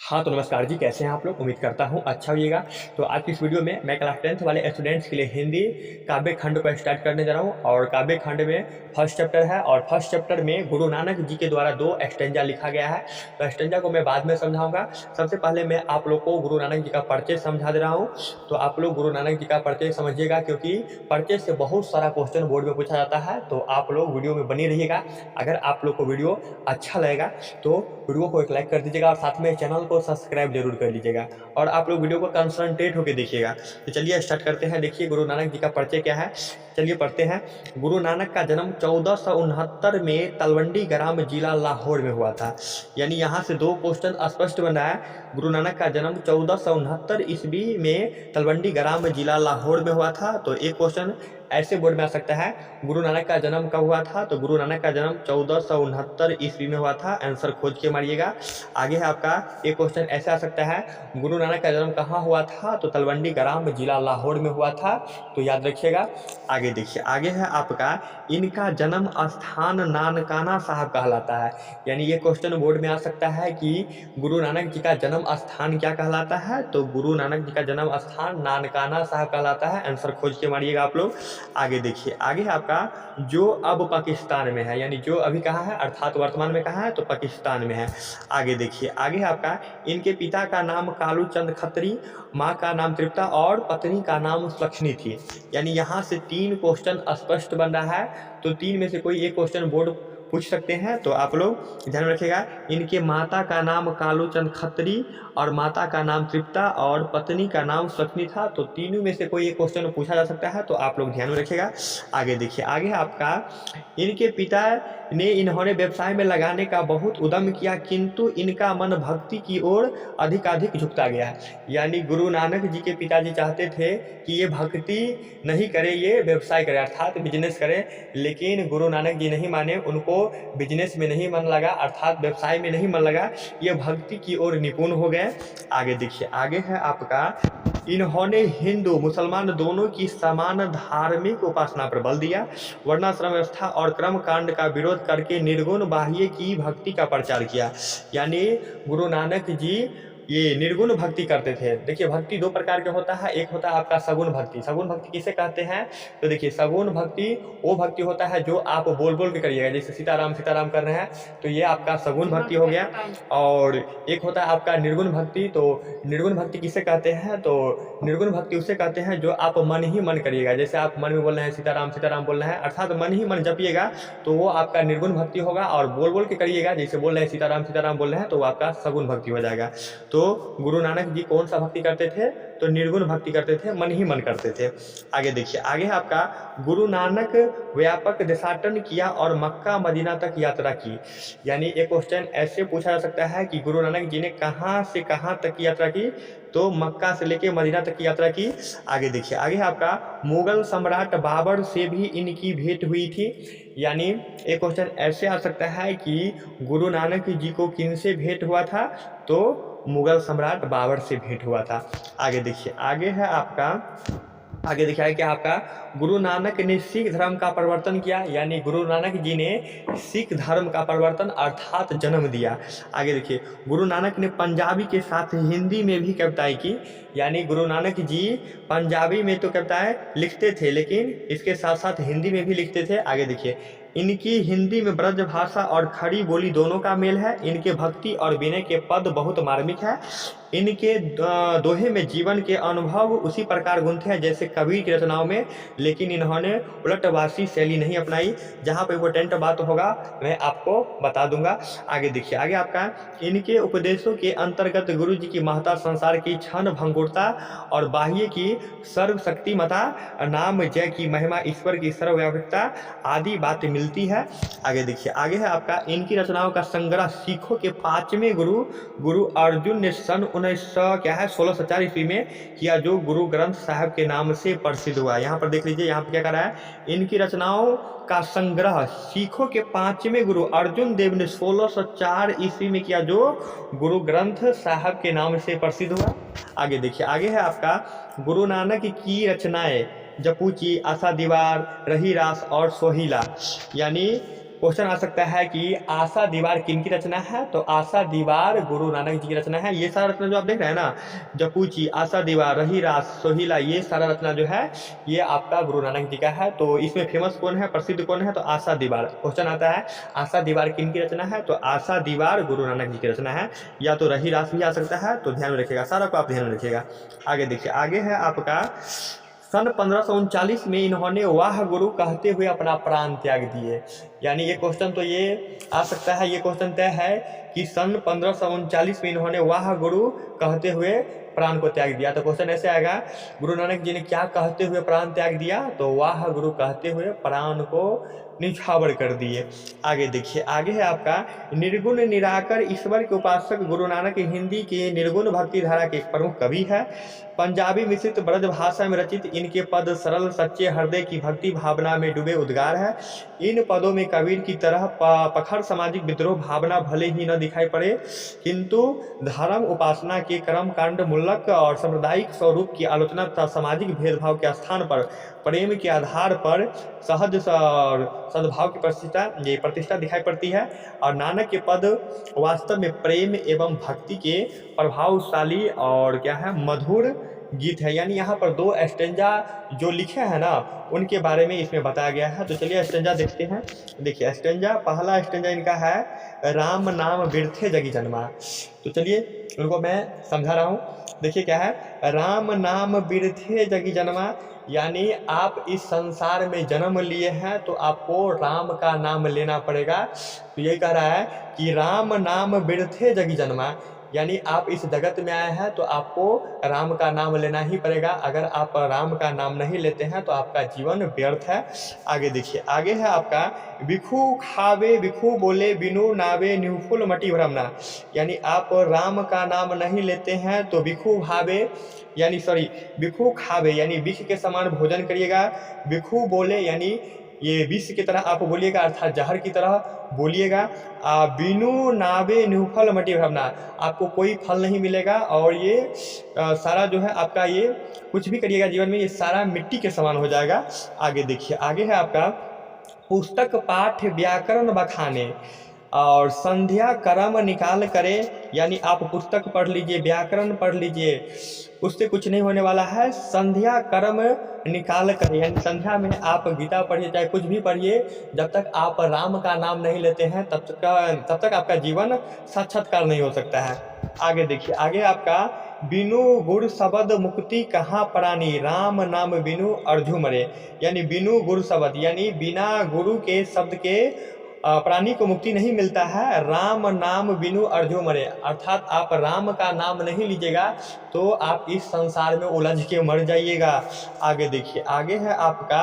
हाँ, तो नमस्कार जी, कैसे हैं आप लोग? उम्मीद करता हूँ अच्छा होइएगा। तो आज की इस वीडियो में मैं क्लास 10th वाले स्टूडेंट्स के लिए हिंदी काव्य खंड को स्टार्ट करने जा रहा हूँ और काव्य खंड में फर्स्ट चैप्टर है और फर्स्ट चैप्टर में गुरु नानक जी के द्वारा 2 स्टैन्ज़ा लिखा गया है। तो स्टैन्ज़ा को मैं बाद में समझाऊँगा। सबसे पहले मैं आप लोग को गुरु नानक जी का परिचय समझा दे रहा हूँ। तो आप लोग गुरु नानक जी का परिचय समझिएगा क्योंकि परिचय से बहुत सारा क्वेश्चन बोर्ड में पूछा जाता है। तो आप लोग वीडियो में बने रहिएगा। अगर आप लोग को वीडियो अच्छा लगेगा तो वीडियो को एक लाइक कर दीजिएगा और साथ में चैनल को सब्सक्राइब जरूर कर लीजिएगा और आप लोग वीडियो को कंसंट्रेट होकर देखिएगा। तो चलिए स्टार्ट करते हैं। देखिए गुरु नानक जी का परिचय क्या है, चलिए पढ़ते हैं। गुरु नानक का जन्म 1469 में तलवंडी ग्राम जिला लाहौर में हुआ था। यानी यहाँ से 2 क्वेश्चन स्पष्ट बन रहा है। गुरु नानक का जन्म 1469 ईस्वी में तलवंडी ग्राम जिला लाहौर में हुआ था। तो एक क्वेश्चन ऐसे बोर्ड में आ सकता है, गुरु नानक का जन्म कब हुआ था? तो गुरु नानक का जन्म 1469 ईस्वी में हुआ था। आंसर खोज के मारिएगा। आगे है आपका एक क्वेश्चन ऐसा आ सकता है, गुरु नानक का जन्म कहाँ हुआ था? तो तलवंडी ग्राम जिला लाहौर में हुआ था। तो याद रखिएगा। आगे देखिए, आगे है आपका इनका जन्म स्थान नानकाना साहब कहलाता है। यानी ये क्वेश्चन बोर्ड में आ सकता है कि गुरु नानक जी का जन्म स्थान क्या कहलाता है? तो गुरु नानक जी का जन्म स्थान नानकाना साहब कहलाता है। आंसर खोज के मारिएगा आप लोग। आगे देखिए, आगे है आपका जो अब पाकिस्तान में है, यानी जो अभी कहाँ है अर्थात वर्तमान में कहाँ है? तो पाकिस्तान में है। आगे देखिए, आगे है आपका इनके पिता का नाम कालू चंद खत्री, माँ का नाम तृप्ता और पत्नी का नाम सुलक्षणी थी। यानी यहाँ से 3 क्वेश्चन स्पष्ट बन रहा है। तो 3 में से कोई एक क्वेश्चन बोर्ड पूछ सकते हैं। तो आप लोग ध्यान में रखिएगा, इनके माता का नाम कालू चंद खत्री और माता का नाम तृप्ता और पत्नी का नाम सुलक्षणी था। तो तीनों में से कोई एक क्वेश्चन पूछा जा सकता है। तो आप लोग ध्यान में रखिएगा। आगे देखिए, आगे है आपका इनके पिता ने इन्होंने व्यवसाय में लगाने का बहुत उद्यम किया किंतु इनका मन भक्ति की ओर अधिकाधिक झुकता गया। यानी गुरु नानक जी के पिताजी चाहते थे कि ये भक्ति नहीं करे, ये व्यवसाय करे अर्थात बिजनेस करे, लेकिन गुरु नानक जी नहीं माने। उनको बिजनेस में नहीं मन लगा अर्थात व्यवसाय में नहीं मन लगा, ये भक्ति की ओर निपुण हो गए। आगे देखिए, आगे है आपका इन्होंने हिंदू मुसलमान दोनों की समान धार्मिक उपासना पर बल दिया, वर्णाश्रम व्यवस्था और कर्म कांड का विरोध करके निर्गुण बाह्य की भक्ति का प्रचार किया। यानी गुरु नानक जी ये निर्गुण भक्ति करते थे। देखिए भक्ति 2 प्रकार के होता है, एक होता है आपका सगुण भक्ति। सगुण भक्ति किसे कहते हैं? तो देखिए सगुण भक्ति वो भक्ति होता है जो आप बोल बोल के करिएगा, जैसे सीताराम सीताराम कर रहे हैं तो ये आपका सगुण भक्ति हो गया। और एक होता है आपका निर्गुण भक्ति। तो निर्गुण भक्ति किसे कहते हैं? तो निर्गुण भक्ति उसे कहते हैं जो आप मन ही मन करिएगा, जैसे आप मन में बोल रहे हैं सीताराम सीताराम बोल रहे हैं अर्थात मन ही मन जपिएगा, तो वो आपका निर्गुण भक्ति होगा। और बोल बोल के करिएगा, जैसे बोल रहे हैं सीताराम सीताराम बोल रहे हैं, तो वो आपका सगुण भक्ति हो जाएगा। तो गुरु नानक जी कौन सा भक्ति करते थे? तो निर्गुण भक्ति करते थे, मन ही मन करते थे। आगे देखिए, आगे है आपका गुरु नानक व्यापक देशाटन किया और मक्का मदीना तक यात्रा की। यानी एक क्वेश्चन ऐसे पूछा जा सकता है कि गुरु नानक जी ने कहाँ से कहाँ तक की यात्रा की? तो मक्का से लेके मदीना तक की यात्रा की। आगे देखिए, आगे है आपका मुगल सम्राट बाबर से भी इनकी भेंट हुई थी। यानी एक क्वेश्चन ऐसे आ सकता है कि गुरु नानक जी को किन से भेंट हुआ था? तो मुगल सम्राट बाबर से भेंट हुआ था। आगे देखिए, आगे है आपका, आगे दिखाया क्या आपका गुरु नानक ने सिख धर्म का परिवर्तन किया। यानी गुरु नानक जी ने सिख धर्म का परिवर्तन अर्थात जन्म दिया। आगे देखिए, गुरु नानक ने पंजाबी के साथ हिंदी में भी कविताएं की। यानी गुरु नानक जी पंजाबी में तो कविताएं लिखते थे लेकिन इसके साथ साथ हिंदी में भी लिखते थे। आगे देखिए, इनकी हिंदी में ब्रज भाषा और खड़ी बोली दोनों का मेल है। इनके भक्ति और विनय के पद बहुत मार्मिक है। इनके दोहे में जीवन के अनुभव उसी प्रकार गूंथे हैं जैसे कबीर की रचनाओं में, लेकिन इन्होंने उलटवासी शैली नहीं अपनाई। जहाँ पर इम्पोर्टेंट बात होगा मैं आपको बता दूंगा। आगे देखिए, आगे आपका इनके उपदेशों के अंतर्गत गुरु जी की महत्ता, संसार की क्षण भंगुरता और बाह्य की सर्वशक्तिमता, नाम जय की महिमा, ईश्वर की सर्वव्यापकता आदि बातें मिलती है। आगे देखिए, आगे है आपका इनकी रचनाओं का संग्रह सिखों के 5वें गुरु गुरु अर्जुन ने सन 1604 ईस्वी में किया, जो गुरु ग्रंथ साहब के नाम से प्रसिद्ध हुआ। यहाँ पर देख लीजिए, यहाँ पर क्या कर रहा है, इनकी रचनाओं का संग्रह सिखों के 5वें गुरु अर्जुन देव ने 1604 ईस्वी में किया, जो गुरु ग्रंथ साहब के नाम से प्रसिद्ध हुआ। आगे देखिए, आगे है आपका गुरु नानक की रचनाएं जपूची, आशा दीवार, रही रास और सोहिला। यानी क्वेश्चन आ सकता है कि आशा दीवार किन की रचना है, तो आशा दीवार गुरु नानक जी की रचना है। ये सारा रचना जो आप देख रहे हैं ना, जपूची, आशा दीवार, रही रास, सोहिला, ये सारा रचना जो है ये आपका गुरु नानक जी का है। तो इसमें फेमस कौन है, प्रसिद्ध कौन है, तो आशा दीवार। क्वेश्चन आता है आशा दीवार किन की रचना है, तो आशा दीवार गुरु नानक जी की रचना है। या तो रही रास भी आ सकता है, तो ध्यान में रखिएगा, सारा को आप ध्यान में रखिएगा। आगे देखिए, आगे है आपका सन 1539 में इन्होंने वाह गुरु कहते हुए अपना प्राण त्याग दिए। यानी ये क्वेश्चन तो ये आ सकता है, ये क्वेश्चन तय है कि सन 1539 में इन्होंने वाह गुरु कहते हुए प्राण को त्याग दिया। तो क्वेश्चन ऐसे आएगा, गुरु नानक जी ने क्या कहते हुए प्राण त्याग दिया, तो वाह गुरु कहते हुए प्राण को निछावर कर दिए। आगे देखिए, आगे है आपका निर्गुण निराकर ईश्वर के उपासक गुरु नानक हिंदी के निर्गुण भक्ति धारा के एक प्रमुख कवि है। पंजाबी मिश्रित ब्रज भाषा में रचित इनके पद सरल सच्चे हृदय की भक्ति भावना में डूबे उद्गार है। इन पदों में कबीर की तरह पखड़ सामाजिक विद्रोह भावना भले ही न दिखाई पड़े, किंतु धर्म उपासना के कर्म कांड मुल्लक और सांप्रदायिक स्वरूप की आलोचना तथा सामाजिक भेदभाव के स्थान पर प्रेम के आधार पर सहज और सद्भाव की प्रतिष्ठा दिखाई पड़ती है। और नानक के पद वास्तव में प्रेम एवं भक्ति के प्रभावशाली और क्या है, मधुर गीत है। यानी यहाँ पर 2 स्टेंजा जो लिखे हैं ना, उनके बारे में इसमें बताया गया है। तो चलिए स्टेंजा देखते हैं। देखिए स्टेंजा, पहला स्टेंजा इनका है राम नाम बिरथे जगी जन्मा। तो चलिए उनको मैं समझा रहा हूँ। देखिए क्या है, राम नाम बिरथे जगी जन्मा, यानी आप इस संसार में जन्म लिए हैं तो आपको राम का नाम लेना पड़ेगा। तो यही कह रहा है कि राम नाम बिरथे जगी जन्मा, यानी आप इस जगत में आए हैं तो आपको राम का नाम लेना ही पड़ेगा। अगर आप राम का नाम नहीं लेते हैं तो आपका जीवन व्यर्थ है। आगे देखिए, आगे है आपका बिखू खावे बिखू बोले बिनु नावे न्यूफुल मटी भ्रमना, यानी आप राम का नाम नहीं लेते हैं तो बिखू भावे यानी बिखू खावे यानी विष के समान भोजन करिएगा। बिखू बोले यानी ये विष की तरह आप बोलिएगा, अर्थात जहर की तरह बोलिएगा। बिनु नावे न्यूफल मटी भ्रमना, आपको कोई फल नहीं मिलेगा। और ये सारा जो है आपका, ये कुछ भी करिएगा जीवन में, ये सारा मिट्टी के समान हो जाएगा। आगे देखिए, आगे है आपका पुस्तक पाठ व्याकरण बखाने और संध्या कर्म निकाल करे, यानी आप पुस्तक पढ़ लीजिए, व्याकरण पढ़ लीजिए, उससे कुछ नहीं होने वाला है। संध्या कर्म निकाल कर, यानी संध्या में आप गीता पढ़िए, चाहे कुछ भी पढ़िए, जब तक आप राम का नाम नहीं लेते हैं तब तक आपका जीवन साक्षात्कार नहीं हो सकता है। आगे देखिए, आगे आपका बिनु गुर शब्द मुक्ति कहाँ प्राणी, राम नाम बिनु अर्जु मरे, यानी बिनु गुरु शब्द यानी बिना गुरु के शब्द के प्राणी को मुक्ति नहीं मिलता है। राम नाम बिनु अर्जु मरे, अर्थात आप राम का नाम नहीं लीजिएगा तो आप इस संसार में उलझ के मर जाइएगा। आगे देखिए, आगे है आपका,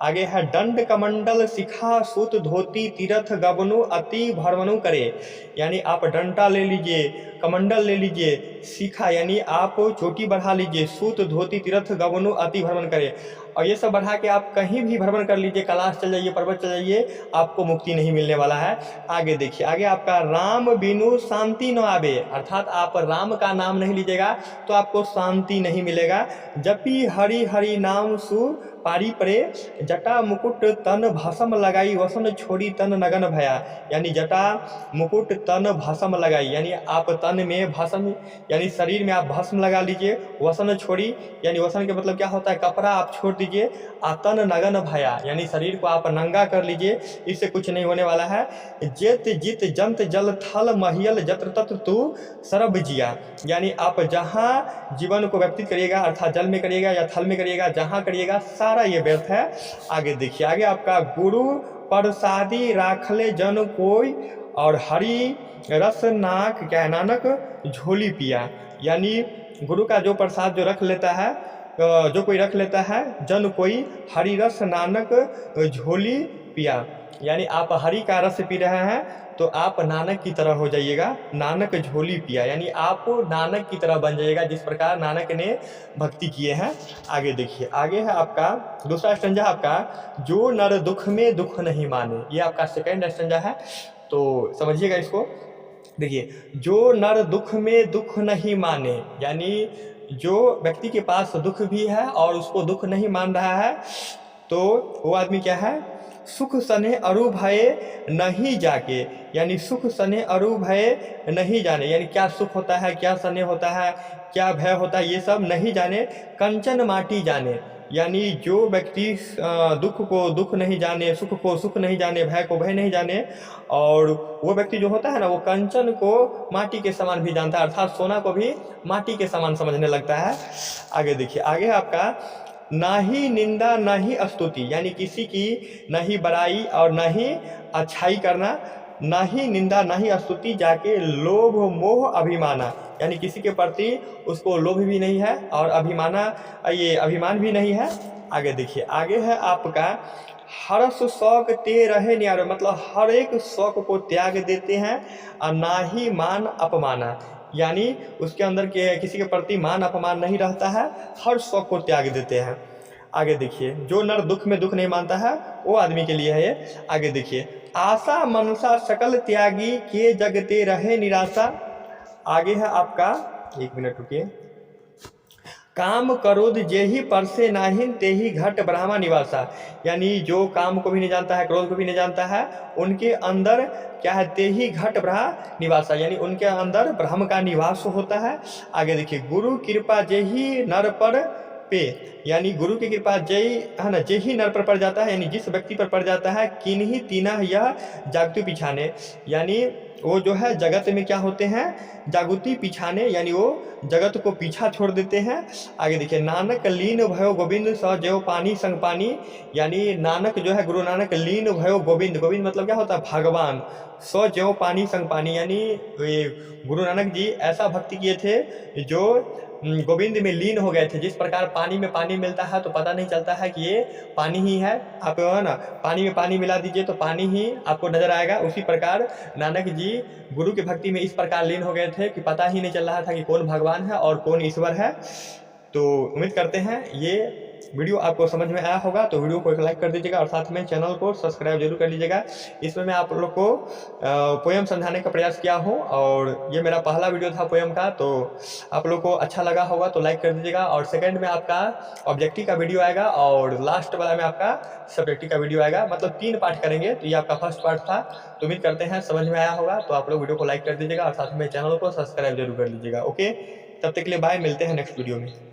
आगे है दंड कमंडल शिखा सूत धोती तीर्थ गबनु अति भरवनु करे, यानी आप डंटा ले लीजिए, कमंडल ले लीजिए, शिखा यानी आप चोटी बढ़ा लीजिए, सूत धोती तीर्थ गबनु अति भ्रमण करे, और ये सब बढ़ा के आप कहीं भी भ्रमण कर लीजिए, कैलाश चल जाइए, पर्वत चल जाइए, आपको मुक्ति नहीं मिलने वाला है। आगे देखिए, आगे आपका राम बिनु शांति न आवे, अर्थात आप राम का नाम नहीं लीजिएगा तो आपको शांति नहीं मिलेगा। जपी हरि हरि नाम सु पारी परे, जटा मुकुट तन भस्म लगाई वसन छोड़ी तन नगन भया, यानी जटा मुकुट तन भस्म लगाई, यानी आप तन में भस्म यानी शरीर में आप भस्म लगा लीजिए, वसन छोड़ी यानी वसन के मतलब क्या होता है, कपड़ा आप छोड़ दीजिए, तन नगन भया यानी शरीर को आप नंगा कर लीजिए, इससे कुछ नहीं होने वाला है। जेत जित जंत जल थल महियल जत्र तत्र तू सरब जिया, यानी आप जहाँ जीवन को व्यतीत करिएगा, अर्थात जल में करिएगा या थल में करिएगा, जहाँ करिएगा सारा ये व्यर्थ है। आगे देखिए, आगे आपका गुरु प्रसादी राखले जन कोई और हरि रस नाक क्या है नानक झोली पिया, यानी गुरु का जो प्रसाद जो रख लेता है, जो कोई रख लेता है, जन कोई हरि रस नानक झोली पिया, यानी आप हरि का रस पी रहे हैं तो आप नानक की तरह हो जाइएगा, नानक झोली पिया, यानी आप नानक की तरह बन जाइएगा जिस प्रकार नानक ने भक्ति किए हैं। आगे देखिए, आगे है आपका दूसरा स्टंजा, आपका जो नर दुख में दुख नहीं माने, ये आपका सेकंड स्टंजा है, तो समझिएगा इसको। देखिए, जो नर दुख में दुख नहीं माने, यानी जो व्यक्ति के पास दुख भी है और उसको दुख नहीं मान रहा है, तो वो आदमी क्या है, सुख सने अरु भय नहीं जाके, यानी सुख सने अरु भय नहीं जाने, यानी क्या सुख होता है, क्या सने होता है, क्या भय होता है, ये सब नहीं जाने। कंचन माटी जाने, यानी जो व्यक्ति दुख को दुख नहीं जाने, सुख को सुख नहीं जाने, भय को भय नहीं जाने, और वो व्यक्ति जो होता है ना वो कंचन को माटी के समान भी जानता है, अर्थात सोना को भी माटी के समान समझने लगता है। आगे देखिए, आगे आपका ना ही निंदा ना ही स्तुति, यानी किसी की ना ही बड़ाई और ना ही अच्छाई करना, ना ही निंदा ना ही स्तुति जाके लोभ मोह अभिमाना, यानी किसी के प्रति उसको लोभ भी नहीं है और ये अभिमान भी नहीं है। आगे देखिए, आगे है आपका हर्ष शौक ते रहे न्यारो, मतलब हर एक शौक को त्याग देते हैं, और ना ही मान अपमाना, यानी उसके अंदर के किसी के प्रति मान अपमान नहीं रहता है, हर शौक को त्याग देते हैं। आगे देखिए, जो नर दुख में दुख नहीं मानता है वो आदमी के लिए है ये। आगे देखिए, आशा मनसा सकल त्यागी के जगते रहे निराशा। आगे है आपका, एक मिनट रुकिए, काम क्रोध जेहि परसे नाहिन तेहि घट ब्रह्मा निवासा, यानी जो काम को भी नहीं जानता है, क्रोध को भी नहीं जानता है, उनके अंदर क्या है, तेहि घट ब्रह्म निवासा, यानी उनके अंदर ब्रह्म का निवास होता है। आगे देखिए, गुरु कृपा जेहि नर पर पे, यानी गुरु की कृपा जय है ना, जय ही नर पर पड़ जाता है, यानी जिस व्यक्ति पर पड़ जाता है, किन्हीं तीना यह जागतु पिछाने, यानी वो जो है जगत में क्या होते हैं, जागृति पिछाने, यानी वो जगत को पीछा छोड़ देते हैं। आगे देखिए, नानक लीन भयो गोविंद स जयो पानी संग पानी, यानी नानक जो है, गुरु नानक लीन भयो गोविंद, गोविंद मतलब क्या होता है, भगवान, स जयो पानी संग पानी, यानी गुरु नानक जी ऐसा भक्ति किए थे जो गोविंद में लीन हो गए थे। जिस प्रकार पानी में पानी मिलता है तो पता नहीं चलता है कि ये पानी ही है, आप है ना पानी में पानी मिला दीजिए तो पानी ही आपको नजर आएगा। उसी प्रकार नानक जी गुरु की भक्ति में इस प्रकार लीन हो गए थे कि पता ही नहीं चल रहा था कि कौन भगवान है और कौन ईश्वर है। तो उम्मीद करते हैं ये वीडियो आपको समझ में आया होगा, तो वीडियो को एक लाइक कर दीजिएगा और साथ में चैनल को सब्सक्राइब जरूर कर लीजिएगा। इसमें मैं आप लोग को पोएम समझाने का प्रयास किया हूँ, और ये मेरा पहला वीडियो था पोएम का, तो आप लोग को अच्छा लगा होगा तो लाइक कर दीजिएगा। और सेकंड में आपका ऑब्जेक्टिव का वीडियो आएगा, और लास्ट वाला में आपका सब्जेक्टिव का वीडियो आएगा, मतलब 3 पार्ट करेंगे। तो ये आपका फर्स्ट पार्ट था, तो उम्मीद करते हैं समझ में आया होगा। तो आप लोग वीडियो को लाइक कर दीजिएगा और साथ में चैनल को सब्सक्राइब जरूर कर लीजिएगा। ओके, तब तक के लिए बाय, मिलते हैं नेक्स्ट वीडियो में।